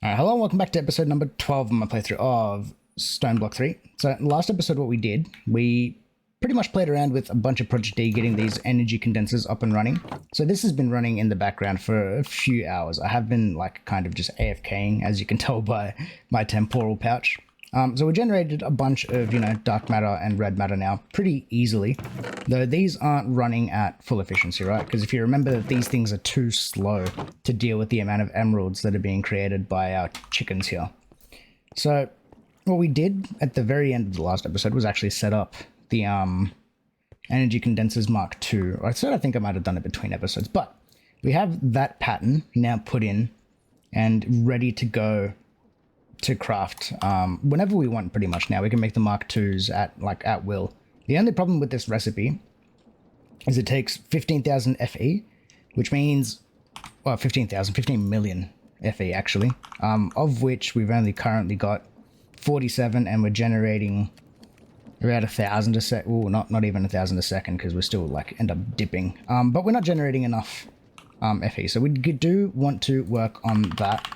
Alright, hello and welcome back to episode number 12 of my playthrough of StoneBlock 3. So last episode what we did, we pretty much played around with a bunch of Project D getting these energy condensers up and running. So this has been running in the background for a few hours. I have been like kind of just AFKing, as you can tell by my temporal pouch. So we generated a bunch of, dark matter and red matter now pretty easily, though these aren't running at full efficiency, right? Because if you remember that these things are too slow to deal with the amount of emeralds that are being created by our chickens here. So what we did at the very end of the last episode was actually set up the energy condensers Mark II. I think I might have done it between episodes, but we have that pattern now put in and ready to go to craft whenever we want. Pretty much now we can make the Mark IIs at will. The only problem with this recipe is it takes 15,000 FE, which means 15 million FE actually, of which we've only currently got 47, and we're generating about 1,000 a sec. Oh, not even 1,000 a second, because we still end up dipping. But we're not generating enough FE, so we do want to work on that.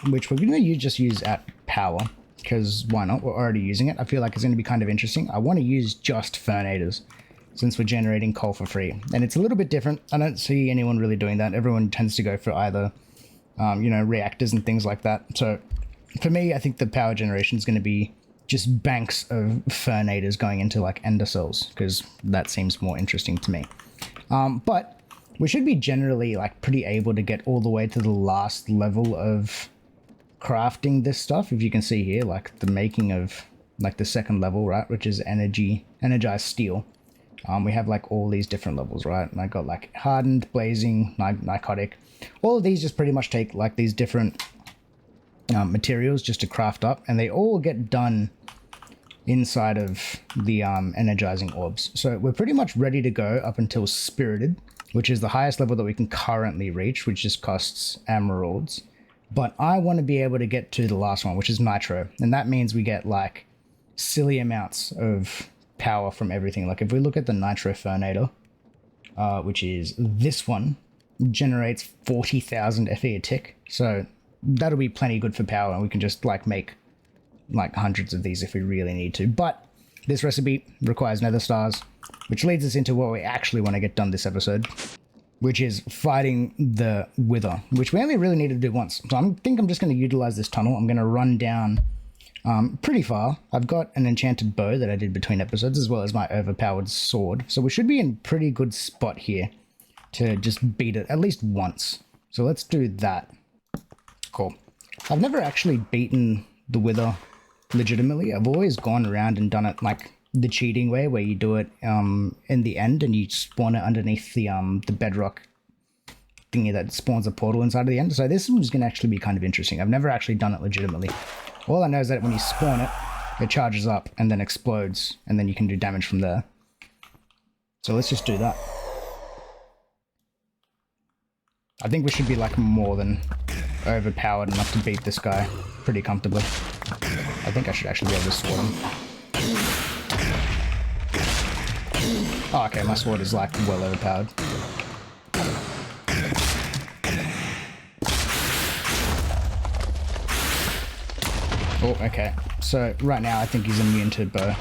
Which we're going to just use at power, because why not? We're already using it. I feel like it's going to be kind of interesting. I want to use just fernators since we're generating coal for free, and it's a little bit different. I don't see anyone really doing that. Everyone tends to go for either reactors and things like that. So for me, I think the power generation is going to be just banks of fernators going into like ender cells, because that seems more interesting to me. But we should be generally pretty able to get all the way to the last level of crafting this stuff. If you can see here, the making of the second level, right, which is energized steel. We have all these different levels, right? And I got hardened, blazing, narcotic. All of these just pretty much take these different materials just to craft up, and they all get done inside of the energizing orbs. So we're pretty much ready to go up until spirited, which is the highest level that we can currently reach, which just costs emeralds. But I want to be able to get to the last one, which is nitro. And that means we get silly amounts of power from everything. If we look at the nitro fernator, which is this one, generates 40,000 FE a tick. So that'll be plenty good for power, and we can just make hundreds of these if we really need to. But this recipe requires nether stars, which leads us into what we actually want to get done this episode, which is fighting the Wither, which we only really need to do once. So I think I'm just going to utilize this tunnel. I'm going to run down pretty far. I've got an enchanted bow that I did between episodes, as well as my overpowered sword. So we should be in a pretty good spot here to just beat it at least once. So let's do that. Cool. I've never actually beaten the Wither legitimately. I've always gone around and done it the cheating way, where you do it in the end and you spawn it underneath the bedrock thingy that spawns a portal inside of the end. So this one's going to actually be kind of interesting. I've never actually done it legitimately. All I know is that when you spawn it, it charges up and then explodes, and then you can do damage from there. So let's just do that. I think we should be more than overpowered enough to beat this guy pretty comfortably. I think I should actually be able to sword him. Oh, okay, my sword is well overpowered. Oh, okay. So right now I think he's immune to bow.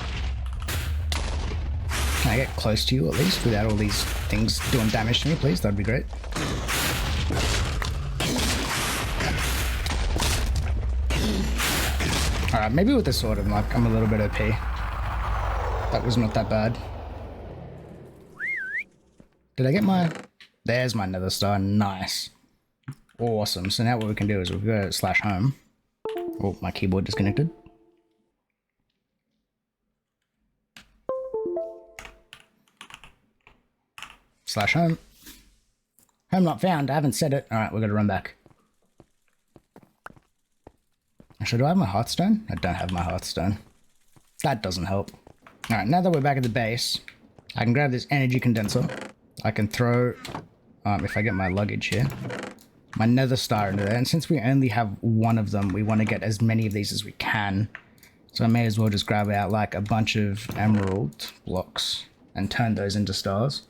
Can I get close to you at least without all these things doing damage to me, please? That'd be great. Alright, maybe with the sword I'm a little bit OP. That was not that bad. Did I get my... There's my nether star. Nice. Awesome. So now what we can do is we'll go /home. Oh, my keyboard disconnected. /home. Home not found. I haven't said it. Alright, we're going to run back. Actually, do I have my hearthstone? I don't have my hearthstone. That doesn't help. Alright, now that we're back at the base, I can grab this energy condenser. I can throw, if I get my luggage here, my nether star into there. And since we only have one of them, we want to get as many of these as we can. So I may as well just grab out a bunch of emerald blocks and turn those into stars.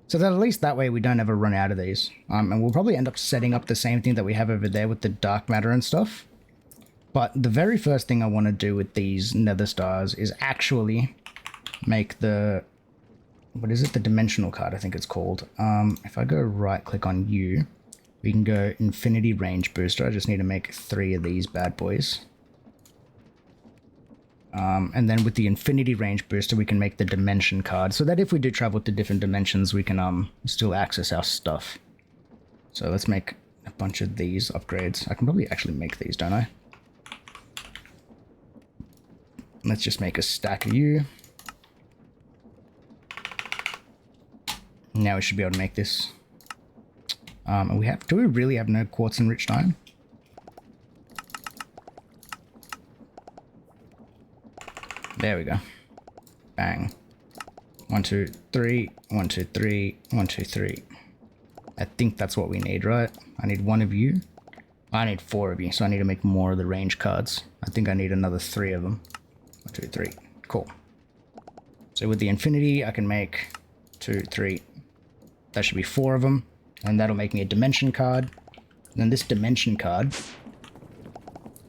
So that at least that way we don't ever run out of these. And we'll probably end up setting up the same thing that we have over there with the dark matter and stuff. But the very first thing I want to do with these nether stars is actually make the... What is it? The dimensional card, I think it's called. If I go right click on you, we can go infinity range booster. I just need to make 3 of these bad boys. And then with the infinity range booster, we can make the dimension card so that if we do travel to different dimensions, we can still access our stuff. So let's make a bunch of these upgrades. I can probably actually make these, don't I? Let's just make a stack of you. Now we should be able to make this. And do we really have no quartz enriched iron? There we go. Bang. 1, 2, 3, 1, 2, 3, 1, 2, 3. I think that's what we need, right? I need 1 of you. I need 4 of you, so I need to make more of the range cards. I think I need another 3 of them. 1, 2, 3. Cool. So with the infinity, I can make 2, 3. That should be 4 of them. And that'll make me a dimension card. And then this dimension card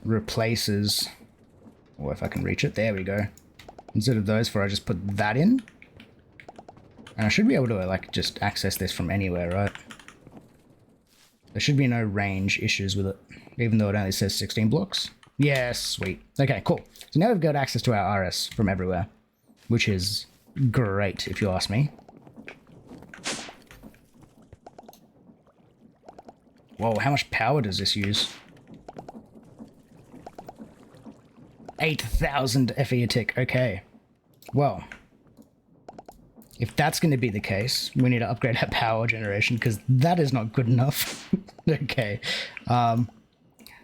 replaces... Or if I can reach it, there we go. Instead of those 4, I just put that in. And I should be able to, like, just access this from anywhere, right? There should be no range issues with it, even though it only says 16 blocks. Yeah, sweet. Okay, cool. So now we've got access to our RS from everywhere, which is great, if you ask me. Whoa, how much power does this use? 8,000 FE a tick. Okay. Well, if that's going to be the case, we need to upgrade our power generation because that is not good enough. Okay.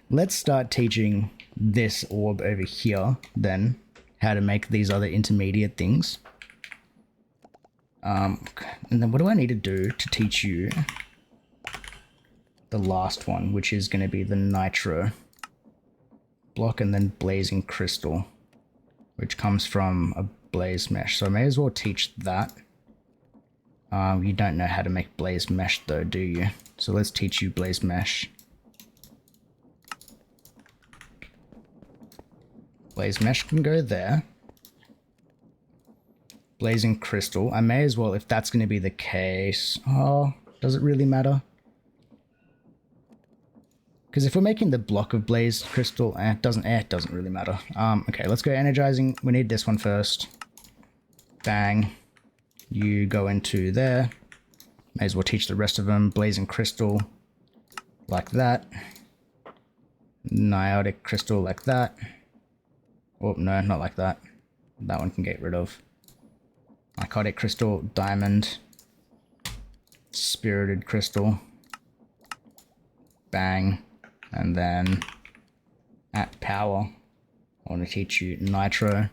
Let's start teaching this orb over here then how to make these other intermediate things. And then what do I need to do to teach you the last one, which is going to be the nitro block and then blazing crystal, which comes from a blaze mesh. So I may as well teach that. You don't know how to make blaze mesh though, do you? So let's teach you blaze mesh. Blaze mesh can go there. Blazing crystal. I may as well, if that's going to be the case. Oh, does it really matter? Because if we're making the block of blaze crystal, it doesn't really matter. Okay, let's go energizing. We need this one first. Bang. You go into there. May as well teach the rest of them. Blazing crystal, like that. Niotic crystal, like that. Oh, no, not like that. That one can get rid of. Narcotic crystal, diamond. Spirited crystal. Bang. And then at power, I want to teach you nitro,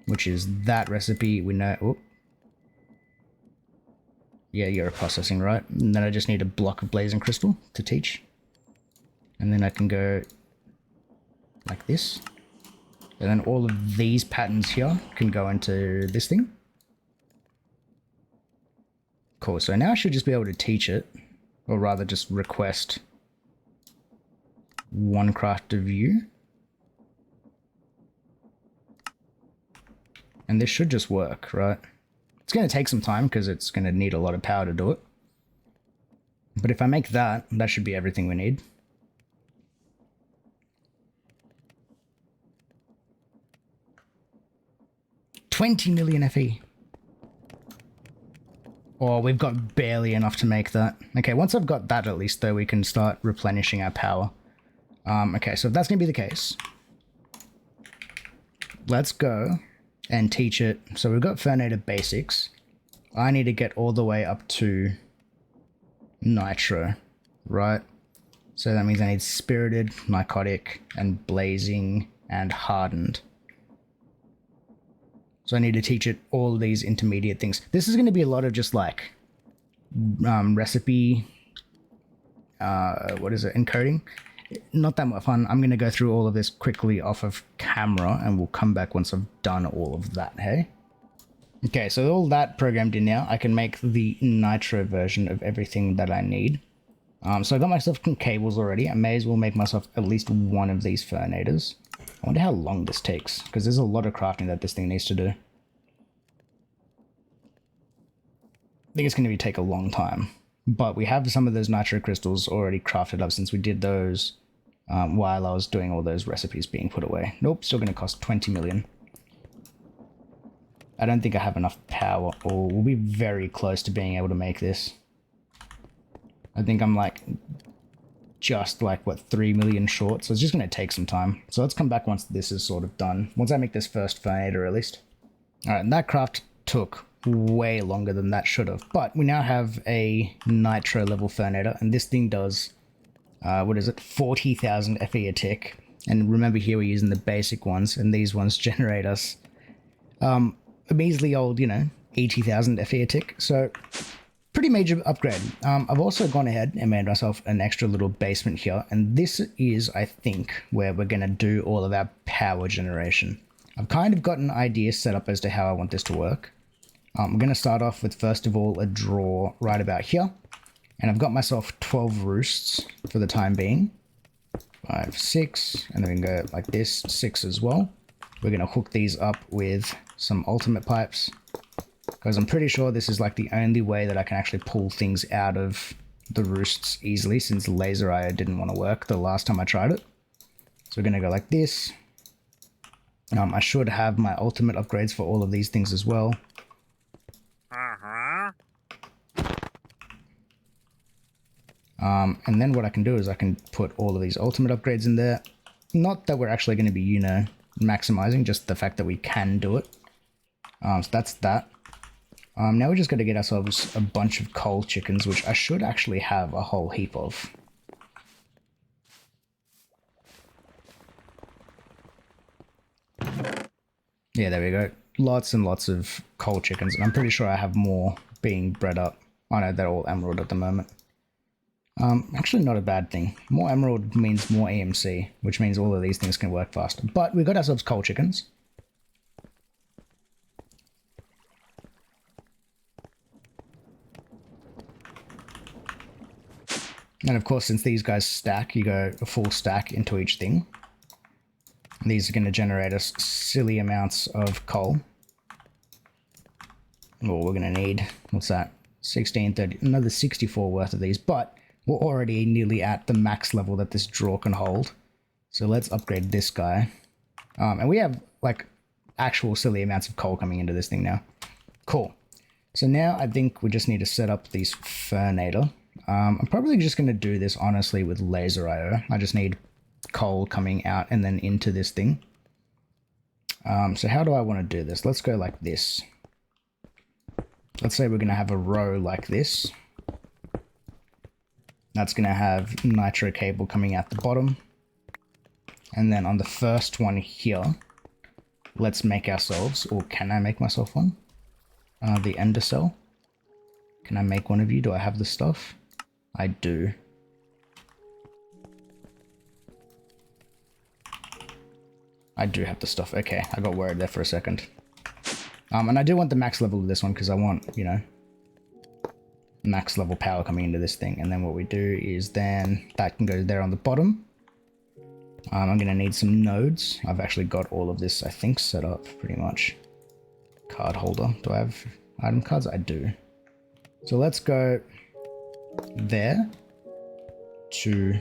which is that recipe. We know. Oh. Yeah, you're processing, right? And then I just need a block of blazing crystal to teach. And then I can go like this. And then all of these patterns here can go into this thing. Cool, so now I should just be able to teach it, or rather just request one craft of view. And this should just work, right? It's going to take some time because it's going to need a lot of power to do it. But if I make that, that should be everything we need. $20 million FE. Oh, we've got barely enough to make that. Okay, once I've got that at least, though, we can start replenishing our power. Okay, so if that's going to be the case, let's go and teach it. So we've got Fernator basics. I need to get all the way up to nitro, right? So that means I need spirited, narcotic, and blazing, and hardened. So I need to teach it all these intermediate things. This is going to be a lot of just like recipe, what is it, encoding. Not that much fun. I'm going to go through all of this quickly off of camera and we'll come back once I've done all of that, hey? Okay, so all that programmed in now, I can make the nitro version of everything that I need. So I got myself some cables already. I may as well make myself at least one of these fernators. I wonder how long this takes, because there's a lot of crafting that this thing needs to do. I think it's going to take a long time. But we have some of those nitro crystals already crafted up since we did those while I was doing all those recipes being put away. Nope, still going to cost 20 million. I don't think I have enough power, or we'll be very close to being able to make this. I think I'm like just like, what, 3 million short, so it's just going to take some time. So let's come back once this is sort of done. Once I make this first fernator at least. Alright, and that craft took way longer than that should have, but we now have a nitro level fernator, and this thing does, what is it, 40,000 FE a tick. And remember here we're using the basic ones, and these ones generate us a measly old, 80,000 FE a tick. So pretty major upgrade. I've also gone ahead and made myself an extra little basement here, and this is, I think, where we're going to do all of our power generation. I've kind of got an idea set up as to how I want this to work. I'm going to start off with, first of all, a draw right about here, and I've got myself 12 roosts for the time being. 5, 6, and then we can go like this, 6 as well. We're going to hook these up with some ultimate pipes, because I'm pretty sure this is like the only way that I can actually pull things out of the roosts easily, since laser IO didn't want to work the last time I tried it. So we're going to go like this. I should have my ultimate upgrades for all of these things as well. And then what I can do is I can put all of these ultimate upgrades in there. Not that we're actually going to be, maximizing, just the fact that we can do it. So that's that. Now we just got to get ourselves a bunch of coal chickens, which I should actually have a whole heap of. Yeah, there we go. Lots and lots of coal chickens, and I'm pretty sure I have more being bred up. I know they're all emerald at the moment. Actually not a bad thing. More emerald means more EMC, which means all of these things can work faster. But we got ourselves coal chickens. And of course, since these guys stack, you go a full stack into each thing. And these are going to generate us silly amounts of coal. Well, we're going to need, what's that? 16, 30, another 64 worth of these, but we're already nearly at the max level that this drawer can hold. So let's upgrade this guy. And we have like actual silly amounts of coal coming into this thing now. Cool. So now I think we just need to set up these fernator. I'm probably just going to do this honestly with laser IO. I just need coal coming out and then into this thing. So how do I want to do this? Let's go like this. Let's say we're going to have a row like this. That's going to have nitro cable coming out the bottom. And then on the first one here, let's make ourselves, or can I make myself one? The ender cell. Can I make one of you? Do I have the stuff? I do. I do have the stuff. Okay, I got worried there for a second. And I do want the max level of this one because I want, max level power coming into this thing. And then what we do is then that can go there on the bottom. I'm going to need some nodes. I've actually got all of this, I think, set up pretty much. Card holder. Do I have item cards? I do. So let's go there to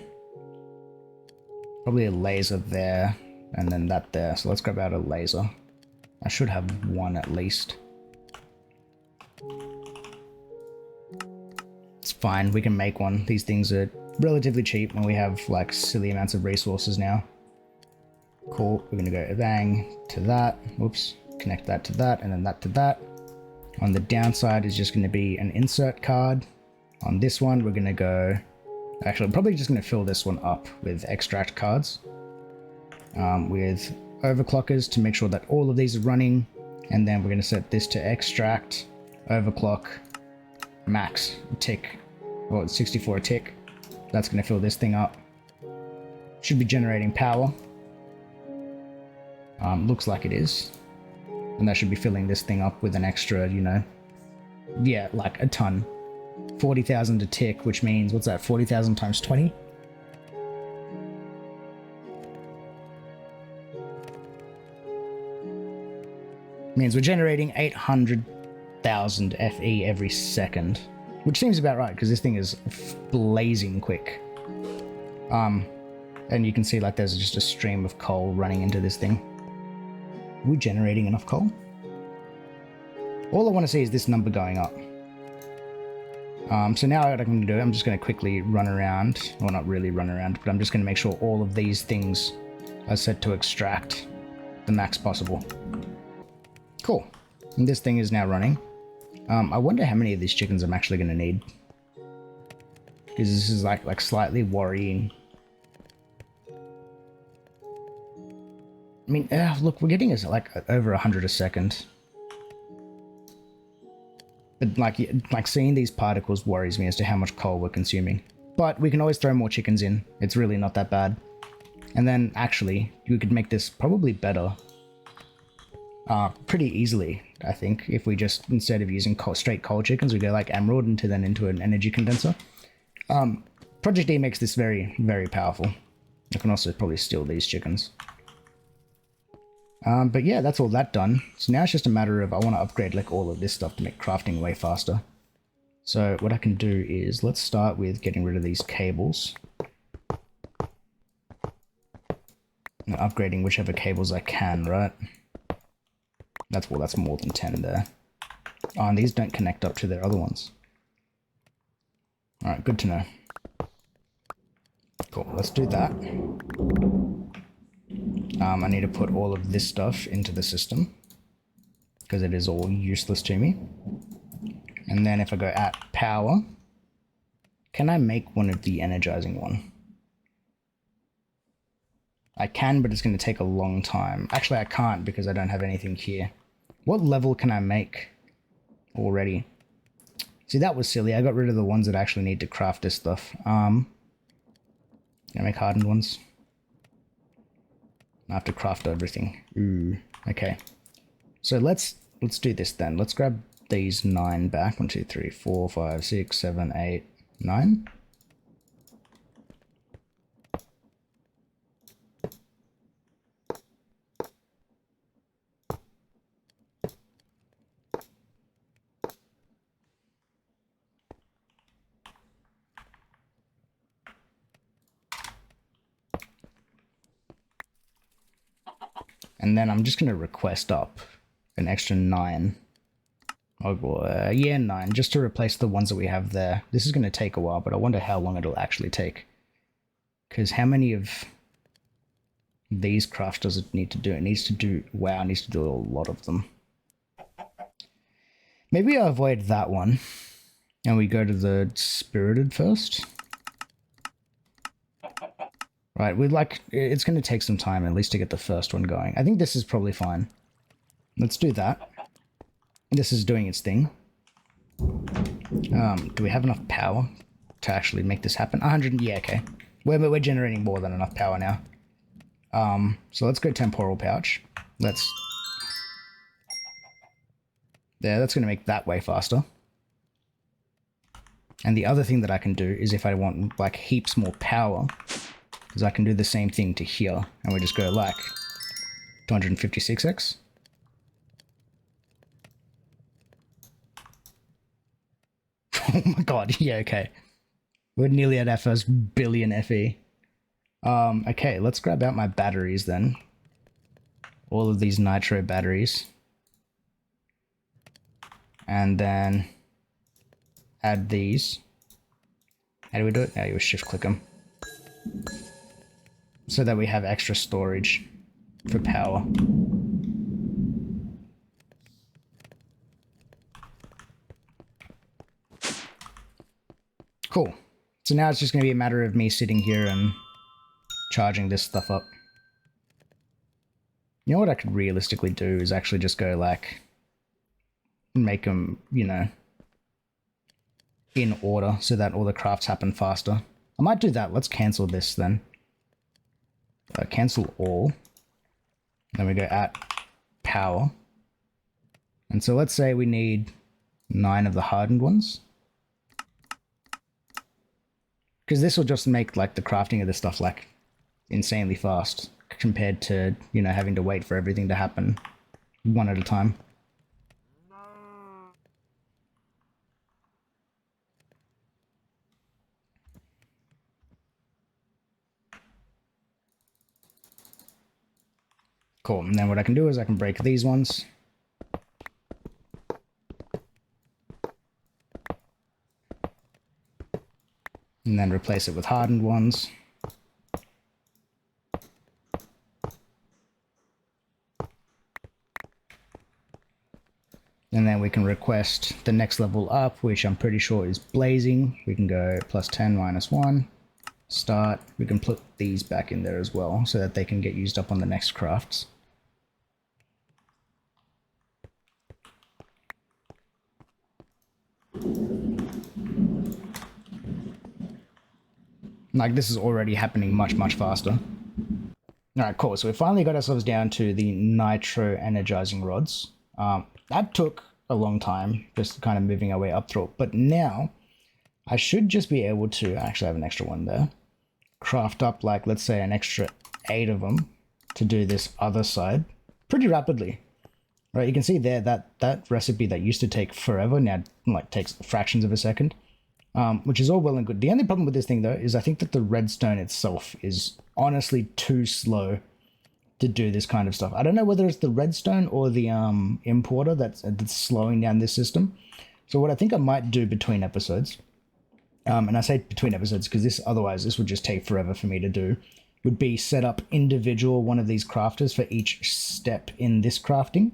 probably a laser there and then that there. So let's grab out a laser. I should have one at least. It's fine, we can make one. These things are relatively cheap when we have like silly amounts of resources now. Cool, we're gonna go bang to that. Whoops, connect that to that and then that to that. On the downside is just gonna be an insert card. On this one, we're gonna go, actually I'm probably just gonna fill this one up with extract cards. With overclockers to make sure that all of these are running, and then we're going to set this to extract, overclock, max, tick, well it's 64 a tick. That's going to fill this thing up. Should be generating power. Looks like it is. And that should be filling this thing up with an extra, you know, yeah, like a ton. 40,000 a tick, which means, what's that, 40,000 times 20? Means we're generating 800,000 FE every second, which seems about right because this thing is blazing quick. And you can see like there's just a stream of coal running into this thing. Are we generating enough coal? All I want to see is this number going up. So now what I'm going to do, I'm just going to quickly run around, well not really run around, but I'm just going to make sure all of these things are set to extract the max possible. Cool. And this thing is now running. I wonder how many of these chickens I'm actually going to need. Because this is like slightly worrying. I mean, look, we're getting us like over 100 a second. But like seeing these particles worries me as to how much coal we're consuming. But we can always throw more chickens in. It's really not that bad. And then actually, we could make this probably better. Pretty easily, I think, if we just, instead of using straight coal chickens, we go like emerald into an energy condenser. Project D makes this very, very powerful. I can also probably steal these chickens. But yeah, that's all that done. So now it's just a matter of, I want to upgrade like all of this stuff to make crafting way faster. So what I can do is, let's start with getting rid of these cables. And upgrading whichever cables I can, right? That's more than 10 there. Oh, and these don't connect up to their other ones. Alright, good to know. Cool, let's do that. I need to put all of this stuff into the system, because it is all useless to me. And then if I go at power, can I make one of the energizing one? I can, but it's going to take a long time. Actually, I can't because I don't have anything here. What level can I make already? See, that was silly. I got rid of the ones that actually need to craft this stuff. Can I make hardened ones? I have to craft everything. Ooh, okay. So let's do this then. Let's grab these 9 back. 1, 2, 3, 4, 5, 6, 7, 8, 9. And then I'm just going to request up an extra 9. Oh, yeah, 9, just to replace the ones that we have there. This is going to take a while, but I wonder how long it'll actually take. Because how many of these crafts does it need to do? It needs to do, wow, it needs to do a lot of them. Maybe I avoid that one, and we go to the spirited first. Right, it's going to take some time at least to get the first one going. I think this is probably fine. Let's do that. This is doing its thing. Do we have enough power to actually make this happen? 100, yeah, okay. We're generating more than enough power now. So let's go temporal pouch. Yeah, that's going to make that way faster. And the other thing that I can do is if I want like heaps more power, is I can do the same thing to here, and we just go like 256x. Oh my god, yeah, okay. We're nearly at our first billion FE. Okay, let's grab out my batteries then. All of these nitro batteries. And then add these. How do we do it? Oh, you shift click them. So that we have extra storage for power. Cool. So now it's just going to be a matter of me sitting here and charging this stuff up. You know what I could realistically do is actually just go like, make them, you know, in order so that all the crafts happen faster. I might do that. Let's cancel this then. Cancel all. Then we go at power. And so let's say we need 9 of the hardened ones. Because this will just make like the crafting of this stuff like insanely fast compared to, you know, having to wait for everything to happen one at a time. Cool, and then what I can do is I can break these ones. And then replace it with hardened ones. And then we can request the next level up, which I'm pretty sure is blazing. We can go +10, -1. Start. We can put these back in there as well so that they can get used up on the next crafts. Like, this is already happening much, much faster. Alright, cool. So we finally got ourselves down to the nitro energizing rods. That took a long time, just kind of moving our way up through it. But now, I should just be able to, actually have an extra one there, craft up, like, let's say an extra 8 of them to do this other side pretty rapidly. Right, you can see there that that recipe that used to take forever now like takes fractions of a second, which is all well and good. The only problem with this thing though is I think that the redstone itself is honestly too slow to do this kind of stuff. I don't know whether it's the redstone or the importer that's slowing down this system. So what I think I might do between episodes, and I say between episodes because this would just take forever for me to do, would be set up individual one of these crafters for each step in this crafting.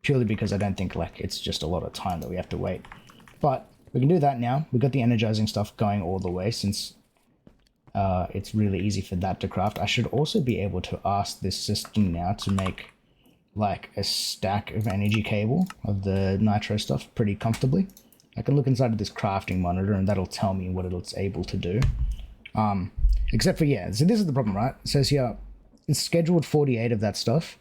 Purely because I don't think like it's just a lot of time that we have to wait. But we can do that now. We've got the energizing stuff going all the way since it's really easy for that to craft. I should also be able to ask this system now to make like a stack of energy cable of the nitro stuff pretty comfortably. I can look inside of this crafting monitor and that'll tell me what it's able to do. Except for, yeah, so this is the problem, right? It says here, it's scheduled 48 of that stuff,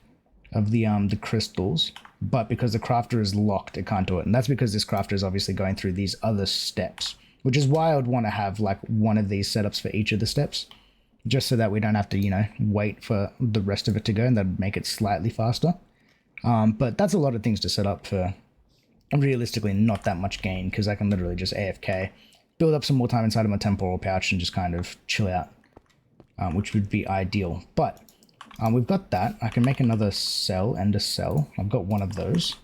of the crystals, but because the crafter is locked, it can't do it. And that's because this crafter is obviously going through these other steps, which is why I would want to have like one of these setups for each of the steps, just so that we don't have to, you know, wait for the rest of it to go, and that'd make it slightly faster. But that's a lot of things to set up for realistically not that much gain, because I can literally just AFK, build up some more time inside of my temporal pouch and just kind of chill out, which would be ideal. But we've got that. I can make another cell and a cell. I've got one of those,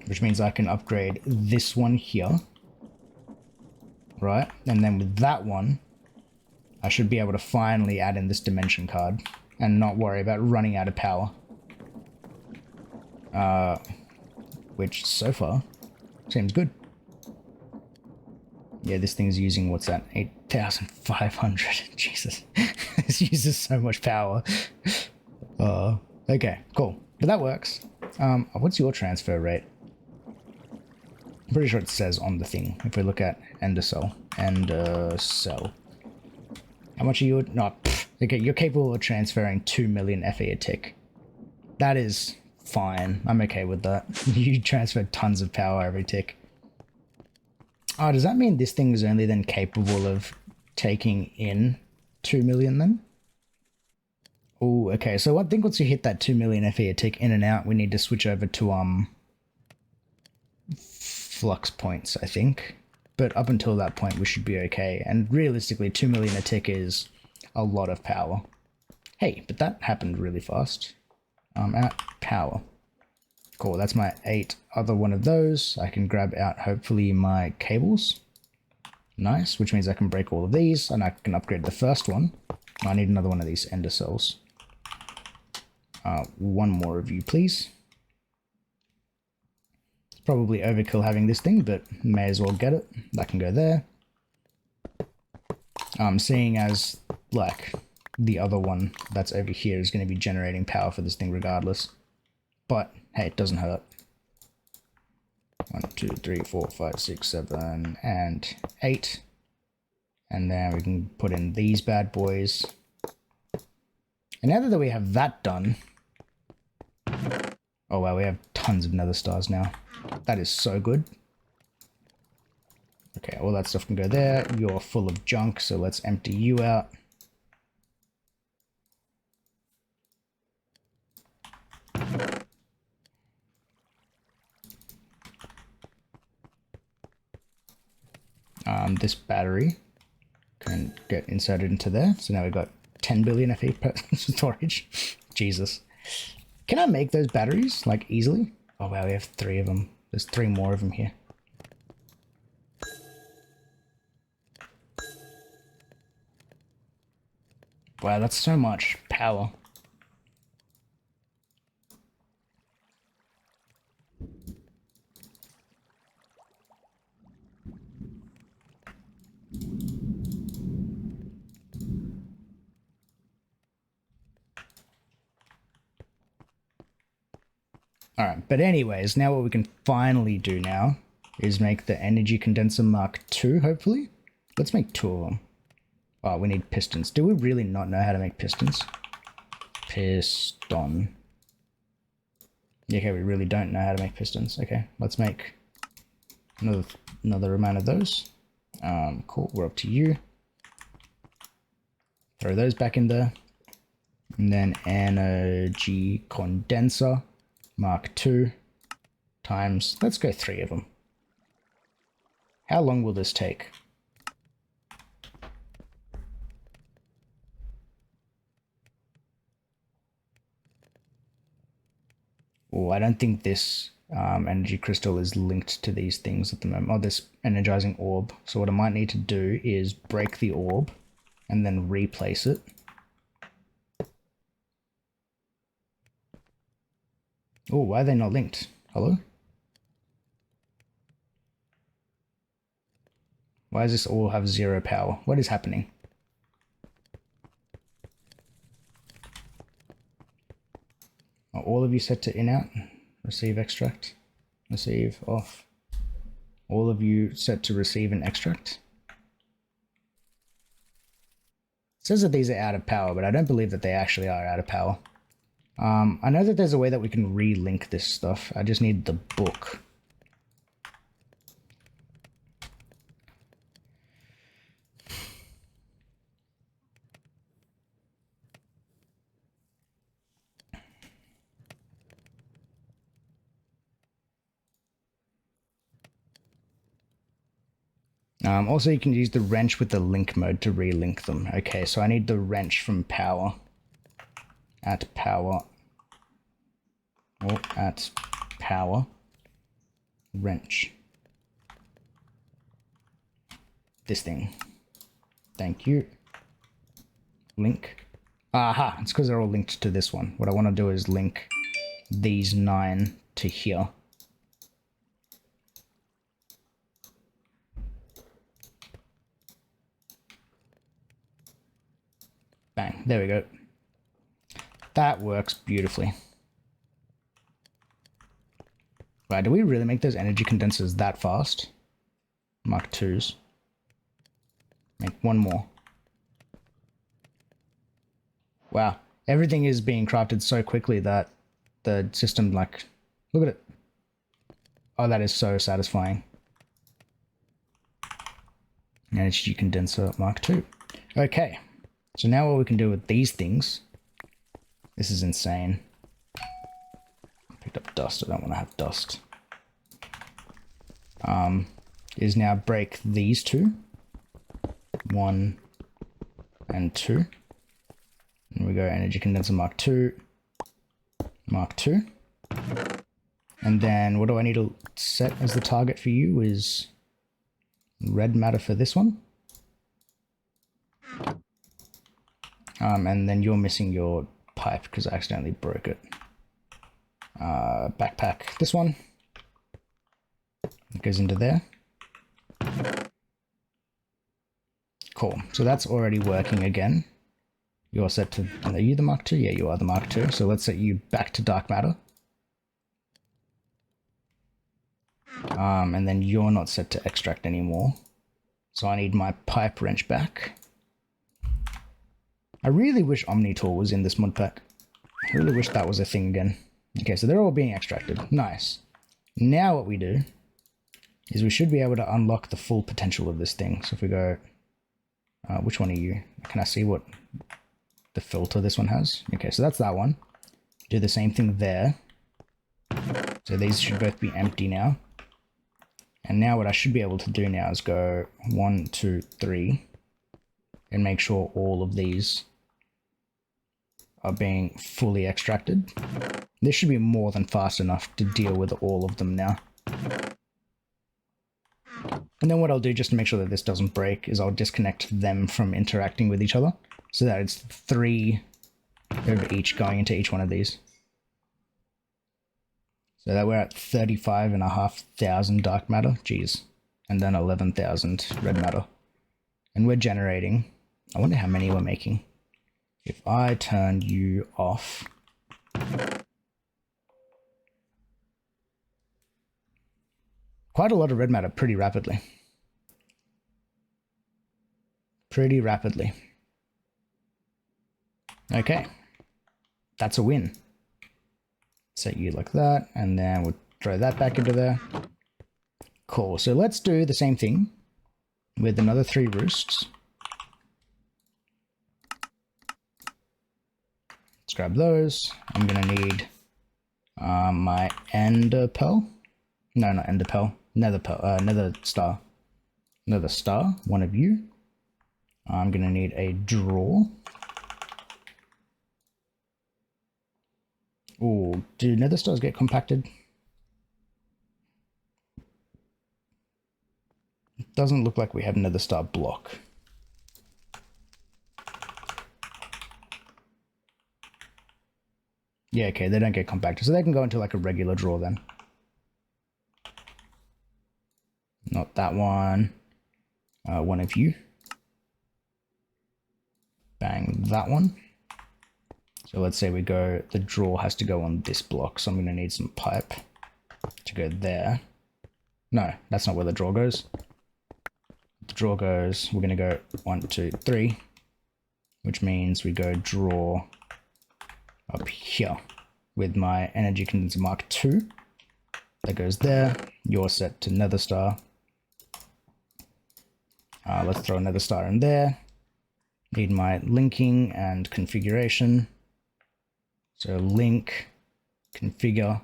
which means I can upgrade this one here. Right? And then with that one, I should be able to finally add in this dimension card and not worry about running out of power. Which so far seems good. Yeah, this thing's using, what's that, 8,500. Jesus. This uses so much power. Okay, cool. But that works. What's your transfer rate? I'm pretty sure it says on the thing. If we look at Endercell. Endercell. How much are you? No, okay, you're capable of transferring 2 million FE a tick. That is fine. I'm okay with that. You transfer tons of power every tick. Oh, does that mean this thing is only then capable of taking in 2 million then? Oh, okay. So I think once you hit that 2 million FE a tick in and out, we need to switch over to flux points, I think. But up until that point, we should be okay. And realistically, 2 million a tick is a lot of power. Hey, but that happened really fast. At power. Cool, that's my 8 other one of those. I can grab out, hopefully, my cables. Nice, which means I can break all of these, and I can upgrade the first one. I need another one of these ender cells. One more of you, please. It's probably overkill having this thing, but may as well get it. That can go there. Seeing as, like, the other one that's over here is going to be generating power for this thing regardless. But, hey, it doesn't hurt. 1, 2, 3, 4, 5, 6, 7, and 8. And then we can put in these bad boys. And now that we have that done, Oh wow, we have tons of nether stars now. That is so good. Okay, all that stuff can go there. You're full of junk, so let's empty you out. This battery can get inserted into there. So now we've got 10 billion FE per storage. Jesus. Can I make those batteries, like, easily? Oh wow, we have 3 of them. There's 3 more of them here. Wow, that's so much power. Alright, but anyways, now what we can finally do now is make the energy condenser Mark II, hopefully. Let's make 2 of them. Oh, we need pistons. Do we really not know how to make pistons? Piston. Yeah, okay, we really don't know how to make pistons. Okay, let's make another amount of those. Cool, we're up to you. Throw those back in there. And then energy condenser Mark II times, let's go 3 of them. How long will this take? Oh, I don't think this energy crystal is linked to these things at the moment. Oh, this energizing orb. So what I might need to do is break the orb and then replace it. Oh, why are they not linked? Hello? Why does this all have 0 power? What is happening? Are all of you set to in-out? Receive extract? Receive off. All of you set to receive an extract? It says that these are out of power, but I don't believe that they actually are out of power. I know that there's a way that we can relink this stuff. I just need the book. Also, you can use the wrench with the link mode to relink them. Okay, so I need the wrench from power. At power. Or at power. Wrench. This thing. Thank you. Link. Aha, it's because they're all linked to this one. What I want to do is link these 9 to here. Bang, there we go. That works beautifully. Right, do we really make those energy condensers that fast? Mark IIs. Make 1 more. Wow, everything is being crafted so quickly that the system, like, look at it. Oh, that is so satisfying. Energy condenser Mark II. Okay, so now what we can do with these things, this is insane. Picked up dust, I don't want to have dust. Is now break these 2. 1 and 2. And we go energy condenser Mark II. Mark II. And then what do I need to set as the target for you is red matter for this one. And then you're missing your pipe because I accidentally broke it. Backpack, this one. It goes into there. Cool, so that's already working again. You're set to, are you the Mark II? Yeah, you are the Mark II. So let's set you back to dark matter. And then you're not set to extract anymore. So I need my pipe wrench back. I really wish Omni Tool was in this mod pack. I really wish that was a thing again. Okay, so they're all being extracted. Nice. Now what we do is we should be able to unlock the full potential of this thing. So if we go, which one are you? Can I see what the filter this one has? Okay, so that's that one. Do the same thing there. So these should both be empty now. And now what I should be able to do now is go 1, 2, 3 and make sure all of these are being fully extracted. This should be more than fast enough to deal with all of them now. And then what I'll do just to make sure that this doesn't break is I'll disconnect them from interacting with each other so that it's 3 of each going into each one of these. So that we're at 35,500 dark matter, geez, and then 11,000 red matter. And we're generating, I wonder how many we're making. If I turn you off, quite a lot of red matter pretty rapidly. Pretty rapidly. Okay, that's a win. Set you like that, and then we'll throw that back into there. Cool, so let's do the same thing with another 3 roosts. Let's grab those. I'm gonna need my ender pearl. No, not ender pearl. Nether pearl. Nether star. Nether star. One of you. I'm gonna need a draw. Oh, do nether stars get compacted? It doesn't look like we have nether star block. Yeah, okay, they don't get compacted, so they can go into like a regular draw then. Not that one. One of you. Bang, that one. So let's say we go, the draw has to go on this block, so I'm going to need some pipe to go there. No, that's not where the draw goes. The draw goes, we're going to go 1, 2, 3, which means we go draw up here with my energy condenser Mark II. That goes there. You're set to nether star. Let's throw another star in there. Need my linking and configuration. So link, configure.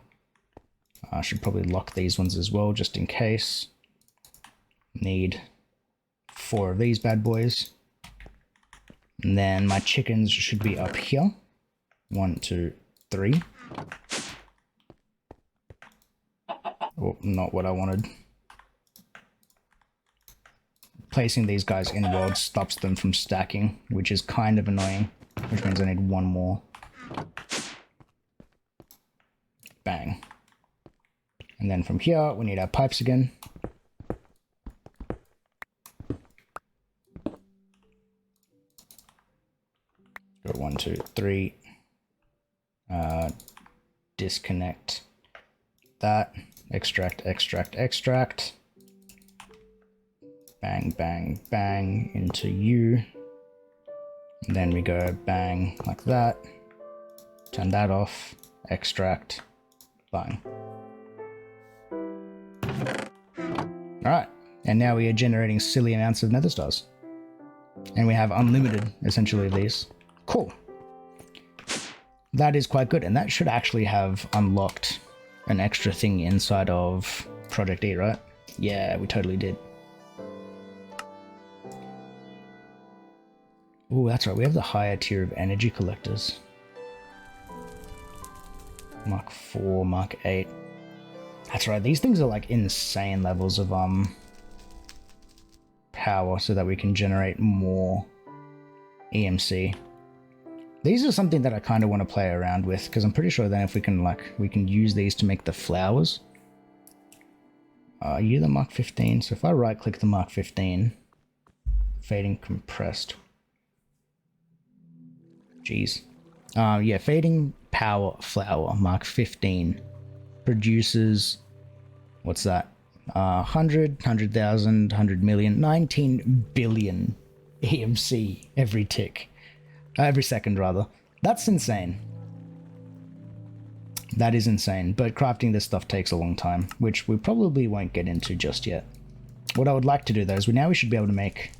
I should probably lock these ones as well, just in case. Need 4 of these bad boys. And then my chickens should be up here. 1, 2, 3. Oh, not what I wanted. Placing these guys in world stops them from stacking, which is kind of annoying, which means I need 1 more. Bang. And then from here, we need our pipes again. Go 1, 2, 3. Disconnect that. Extract, extract, extract. Bang, bang, bang into you. And then we go bang like that. Turn that off. Extract. Bang. Alright. And now we are generating silly amounts of nether stars. And we have unlimited, essentially, of these. Cool. That is quite good. And that should actually have unlocked an extra thing inside of Project E, right? Yeah, we totally did. Oh, that's right. We have the higher tier of energy collectors. Mark 4, Mark 8. That's right. These things are like insane levels of power so that we can generate more EMC. These are something that I kind of want to play around with because I'm pretty sure then if we can use these to make the flowers. Are you the Mark 15? So if I right click the Mark 15, fading compressed. Jeez. Yeah, fading power flower, Mark 15, produces, what's that? 100, 100,000, 100 million, 19 billion EMC every tick. Every second, rather. That's insane. That is insane, but crafting this stuff takes a long time, which we probably won't get into just yet. What I would like to do though is we should be able to make...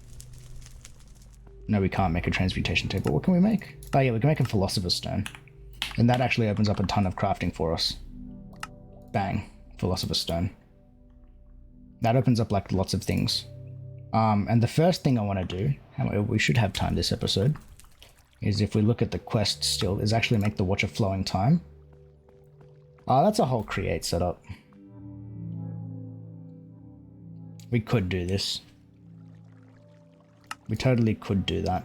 No, we can't make a transmutation table. What can we make? Oh yeah, we can make a philosopher's stone. And that actually opens up a ton of crafting for us. Bang. Philosopher's stone. That opens up like lots of things. And the first thing I want to do, and we should have time this episode, is if we look at the quest still, is actually make the Watch of Flowing Time. That's a whole create setup. We could do this. We totally could do that.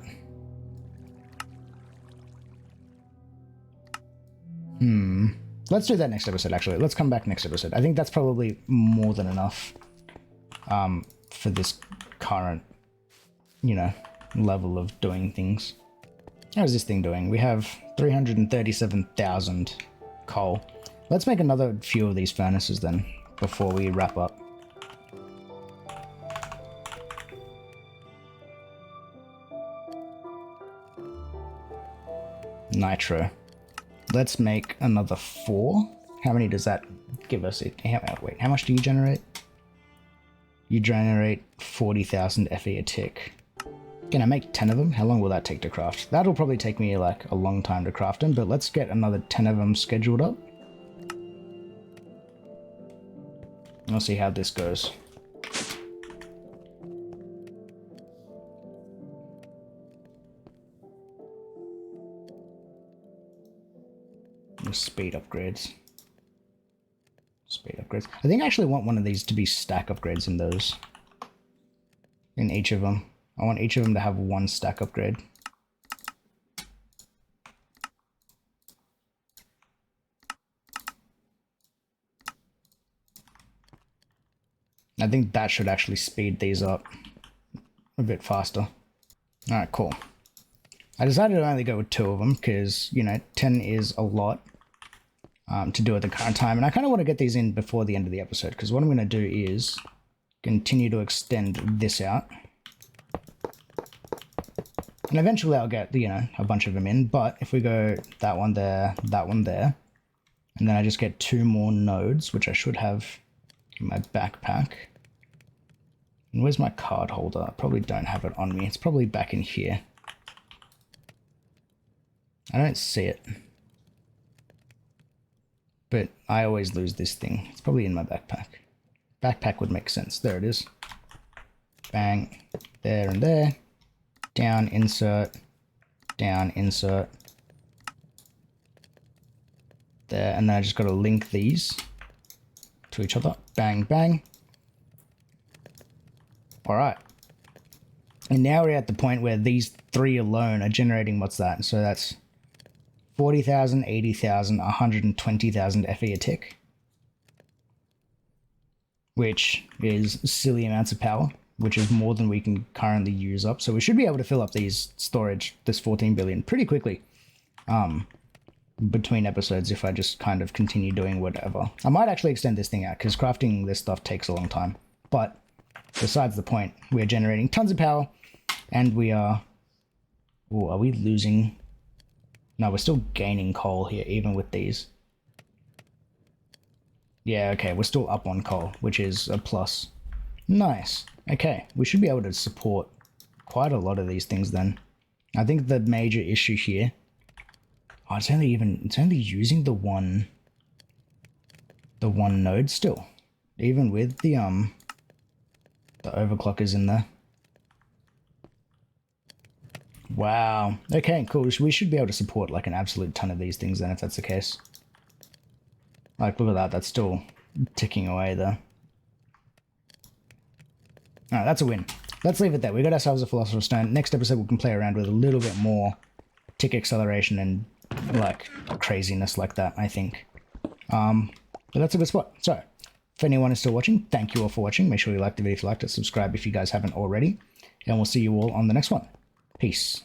Let's do that next episode, actually. Let's come back next episode. I think that's probably more than enough for this current, you know, level of doing things. How's this thing doing? We have 337,000 coal. Let's make another few of these furnaces then, before we wrap up. Nitro. Let's make another 4. How many does that give us? Wait, how much do you generate? You generate 40,000 FE a tick. Can I make 10 of them? How long will that take to craft? That'll probably take me like a long time to craft them, but let's get another 10 of them scheduled up. I'll see how this goes. Speed upgrades. Speed upgrades. I think I actually want one of these to be stack upgrades in those. In each of them. I want each of them to have 1 stack upgrade. I think that should actually speed these up a bit faster. Alright, cool. I decided to only go with 2 of them because, you know, 10 is a lot to do at the current time. And I kind of want to get these in before the end of the episode because what I'm going to do is continue to extend this out. And eventually I'll get, you know, a bunch of them in. But if we go that one there, and then I just get 2 more nodes, which I should have in my backpack. And where's my card holder? I probably don't have it on me. It's probably back in here. I don't see it. But I always lose this thing. It's probably in my backpack. Backpack would make sense. There it is. Bang. There and there. Down, insert. Down, insert. There. And then I just got to link these to each other. Bang, bang. Alright. And now we're at the point where these 3 alone are generating, what's that? So that's 40,000, 80,000, 120,000 FE a tick. Which is silly amounts of power, which is more than we can currently use up. So we should be able to fill up these storage, this 14 billion, pretty quickly. Between episodes if I just kind of continue doing whatever. I might actually extend this thing out because crafting this stuff takes a long time. But besides the point, we are generating tons of power and we are... Oh, are we losing... No, we're still gaining coal here, even with these. Yeah, okay, we're still up on coal, which is a plus. Nice. Okay, we should be able to support quite a lot of these things then. I think the major issue here... Oh, it's only using the one node still. Even with the overclockers in there. Wow. Okay, cool. We should be able to support like an absolute ton of these things then if that's the case. Like, look at that. That's still ticking away there. Alright, that's a win. Let's leave it there. We got ourselves a Philosopher's Stone. Next episode we can play around with a little bit more tick acceleration and like craziness like that, I think. But that's a good spot. So, if anyone is still watching, thank you all for watching. Make sure you like the video if you liked it. Subscribe if you guys haven't already. And we'll see you all on the next one. Peace.